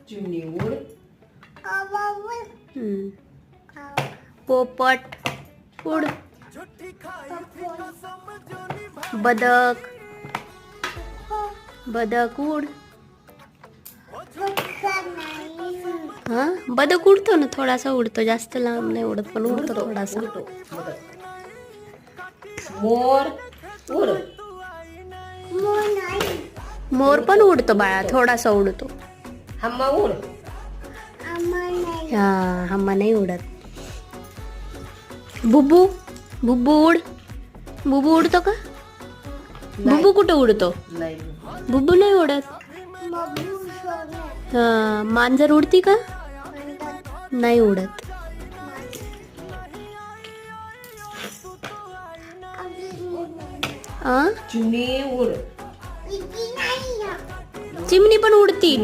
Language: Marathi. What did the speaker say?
चिमणी उड. पोपट उड. बदक बदक उड. हा बदक उडतो ना, थोडासा उडतो, जास्त लांब नाही उडत पण उडतो थोडासा. उडतो. मोर उड. मोर पण उडतो बाळा, थोडासा उडतो. हम्मा उड. हा हम्मा नाही उडत. बुबू बुबू उड. बुबू उडतो का? बुबू कुठं उडतो? नाही. बुबू नाही उडत. हा मांजर उडती का? नाही उडत. चिमणी उड. चिमणी पण उडती.